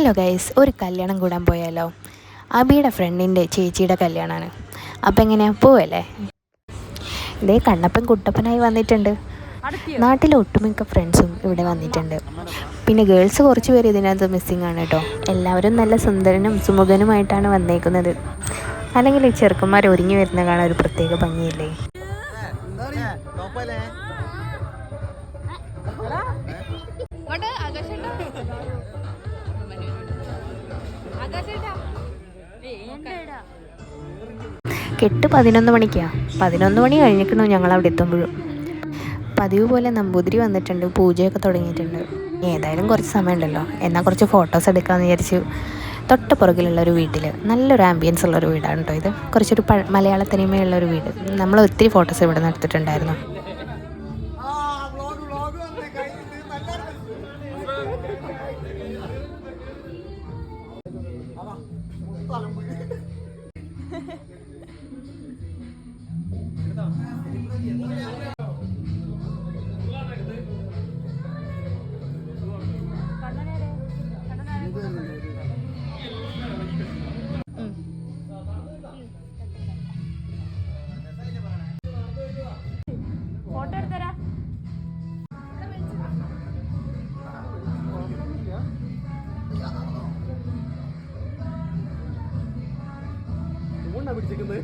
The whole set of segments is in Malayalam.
ഹലോ ഗൈസ്, ഒരു കല്യാണം കൂടാൻ പോയാലോ? അബിയുടെ ഫ്രണ്ടിൻ്റെ ചേച്ചിയുടെ കല്യാണമാണ്. അപ്പം എങ്ങനെയാണ്, പോവല്ലേ? ഇതേ കണ്ണപ്പൻ കുട്ടപ്പനായി വന്നിട്ടുണ്ട്. നാട്ടിലെ ഒട്ടുമിക്ക ഫ്രണ്ട്സും ഇവിടെ വന്നിട്ടുണ്ട്. പിന്നെ ഗേൾസ് കുറച്ച് പേര് ഇതിനകത്ത് മിസ്സിങ് ആണ് കേട്ടോ. എല്ലാവരും നല്ല സുന്ദരനും സുമുഖനുമായിട്ടാണ് വന്നേക്കുന്നത്. അല്ലെങ്കിൽ ഈ ചെറുക്കന്മാർ ഒരുങ്ങി വരുന്ന കാണാൻ ഒരു പ്രത്യേക ഭംഗിയില്ലേ? കെട്ട് 11 മണിക്കാണ്. 11 മണി കഴിഞ്ഞിരിക്കണു ഞങ്ങൾ അവിടെ എത്തുമ്പോഴും. പതിവ് പോലെ നമ്പൂതിരി വന്നിട്ടുണ്ട്, പൂജയൊക്കെ തുടങ്ങിയിട്ടുണ്ട്. ഏതായാലും കുറച്ച് സമയമുണ്ടല്ലോ, എന്നാൽ കുറച്ച് ഫോട്ടോസ് എടുക്കാമെന്ന് വിചാരിച്ചു. തൊട്ട് പുറകിലുള്ളൊരു വീട്ടിൽ നല്ലൊരു ആംബിയൻസ് ഉള്ളൊരു വീടാണ് കേട്ടോ ഇത്. കുറച്ചൊരു മലയാള തനിമയുള്ളൊരു വീട്. നമ്മൾ ഒത്തിരി ഫോട്ടോസ് ഇവിടെ നിന്ന് എടുത്തിട്ടുണ്ടായിരുന്നു. ഫോട്ടോ എടുത്തരാ. പിടിച്ചിരിക്കുന്നത്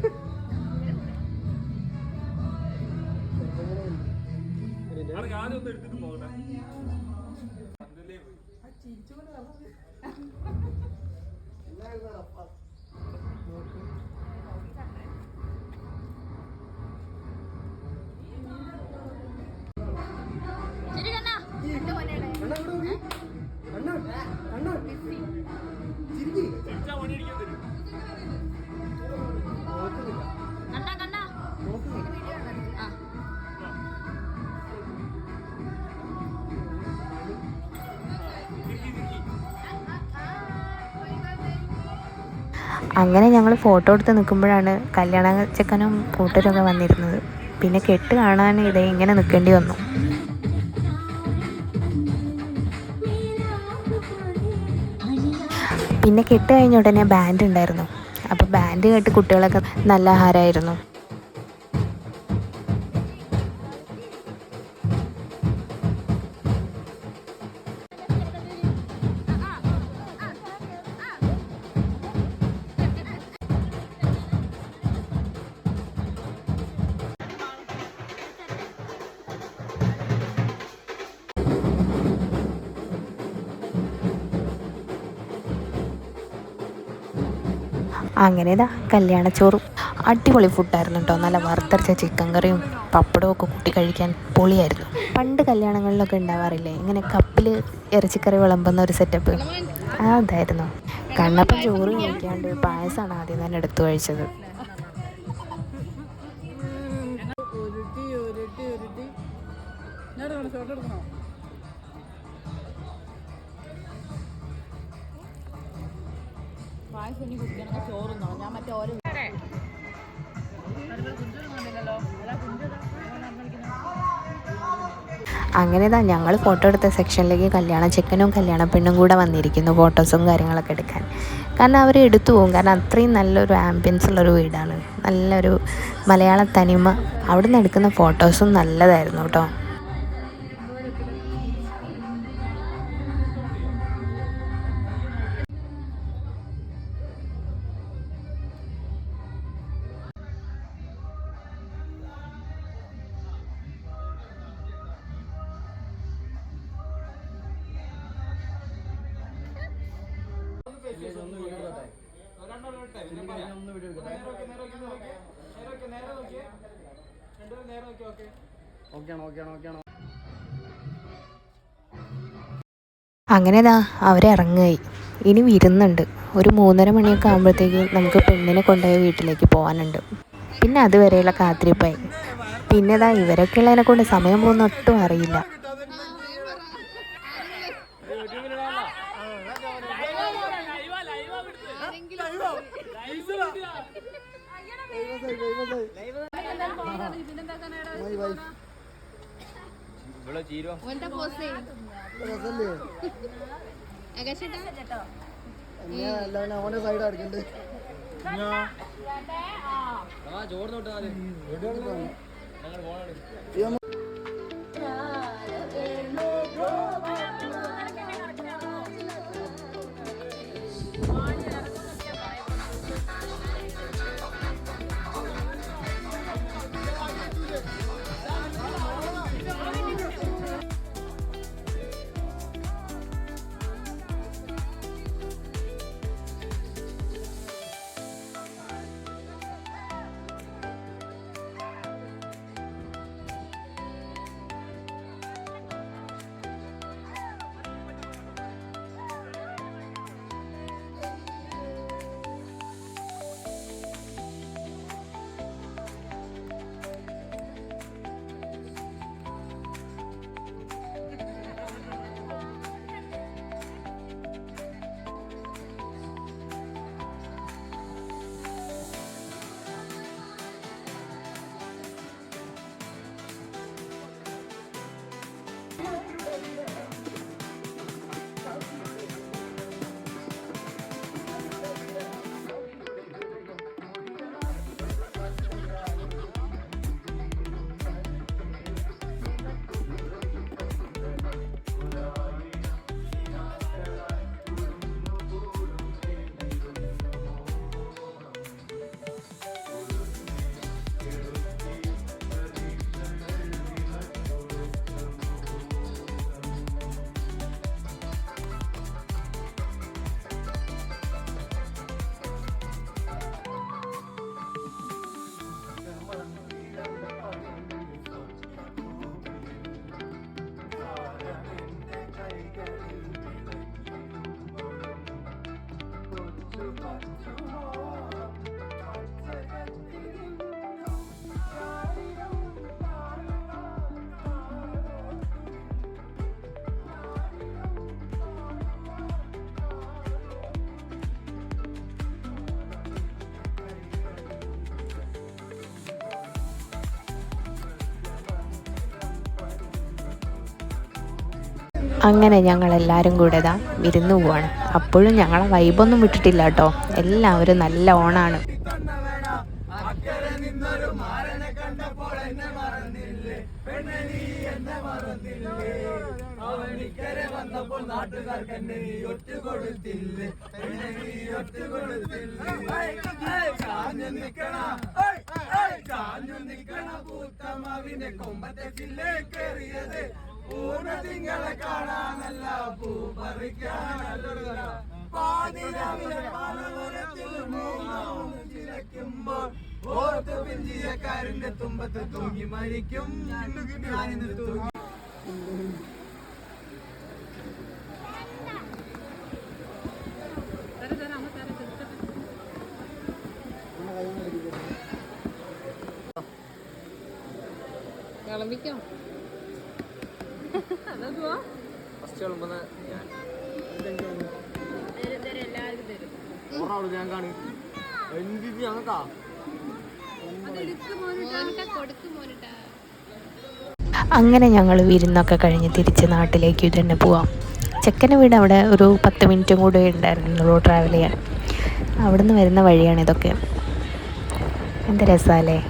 ഞാനൊന്ന് എടുത്തിട്ട് പോകട്ടെ. അങ്ങനെ ഞങ്ങൾ ഫോട്ടോ എടുത്ത് നിൽക്കുമ്പോഴാണ് കല്യാണ ചെക്കനും കൂട്ടരൊക്കെ വന്നിരുന്നത്. പിന്നെ കെട്ട് കാണാൻ ഇതേ ഇങ്ങനെ നിൽക്കേണ്ടി വന്നു. പിന്നെ കെട്ട് കഴിഞ്ഞ ഉടനെ ബാൻഡ് ഉണ്ടായിരുന്നു. അപ്പോൾ ബാൻഡ് കേട്ട് കുട്ടികളൊക്കെ നല്ല ആഹാരമായിരുന്നു. അങ്ങനെതാ കല്യാണച്ചോറും അടിപൊളി ഫുഡായിരുന്നു കേട്ടോ. നല്ല വറുത്തരച്ച ചിക്കൻ കറിയും പപ്പടവും ഒക്കെ കൂട്ടി കഴിക്കാൻ പൊളിയായിരുന്നു. പണ്ട് കല്യാണങ്ങളിലൊക്കെ ഉണ്ടാവാറില്ലേ ഇങ്ങനെ കപ്പിൽ ഇറച്ചിക്കറി വിളമ്പുന്ന ഒരു സെറ്റപ്പ്? അതായിരുന്നു. കണ്ണപ്പം ചോറ് കഴിക്കാണ്ട് പായസമാണ് ആദ്യം തന്നെ എടുത്തു കഴിച്ചത്. അങ്ങനെതാ ഞങ്ങൾ ഫോട്ടോ എടുത്ത സെക്ഷനിലേക്ക് കല്യാണ ചെക്കനും കല്യാണ പെണ്ണും കൂടെ വന്നിരിക്കുന്നു ഫോട്ടോസും കാര്യങ്ങളൊക്കെ എടുക്കാൻ. കാരണം അവർ എടുത്തു പോകും, കാരണം അത്രയും നല്ലൊരു ആംബിയൻസ് ഉള്ളൊരു വീടാണ്. നല്ലൊരു മലയാള തനിമ. അവിടെ നിന്ന് എടുക്കുന്ന ഫോട്ടോസും നല്ലതായിരുന്നു കേട്ടോ. അങ്ങനെതാ അവരിറങ്ങായി. ഇനി വിരുന്നുണ്ട്. ഒരു 3:30 മണിയൊക്കെ ആകുമ്പോഴത്തേക്ക് നമുക്ക് പെണ്ണിനെ കൊണ്ടുപോയി വീട്ടിലേക്ക് പോകാനുണ്ട്. പിന്നെ അതുവരെയുള്ള കാത്തിരിപ്പായി. പിന്നെതാ ഇവരൊക്കെ ഉള്ളതിനെ കൊണ്ട് സമയം പോകുന്ന ഒട്ടും അറിയില്ല. ഓനെ സൈഡ് അടിക്കണ്ട് അങ്ങനെ ഞങ്ങളെല്ലാവരും കൂടെ ഇതാ വിരുന്ന് പോവാണ്. അപ്പോഴും ഞങ്ങളെ വൈബൊന്നും വിട്ടിട്ടില്ല കേട്ടോ. എല്ലാവരും നല്ല ഓണാണ്. പൂർണ്ണതിങ്കളെ കാണാനല്ല പൂ പറിക്കാനല്ല പാതിരാവിലെ പലതരത്തിൽ ചിലക്കുമ്പോൾ ഓർത്ത് പിഞ്ചിയക്കാരന്റെ തുമ്പത്ത് തൂങ്ങി മരിക്കും ഞാനിന്ന് തൂങ്ങി. കളമിക്കോ അങ്ങനെ ഞങ്ങൾ വിരുന്നൊക്കെ കഴിഞ്ഞ് തിരിച്ച് നാട്ടിലേക്ക് തന്നെ പോവാം. ചെക്കൻ്റെ വീട് അവിടെ ഒരു 10 മിനിറ്റും കൂടെ ഉണ്ടായിരുന്നുള്ളൂ ട്രാവൽ ചെയ്യാൻ. അവിടുന്ന് വരുന്ന വഴിയാണ് ഇതൊക്കെ. എന്ത് രസമല്ലേ.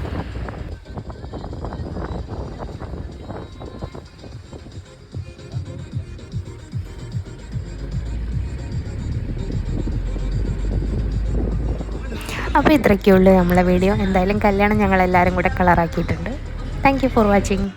അപ്പോൾ ഇത്രയൊക്കെയുള്ളൂ നമ്മളെ വീഡിയോ. എന്തായാലും കല്യാണം ഞങ്ങളെല്ലാവരും കൂടെ കളറാക്കിയിട്ടുണ്ട്. Thank you for watching.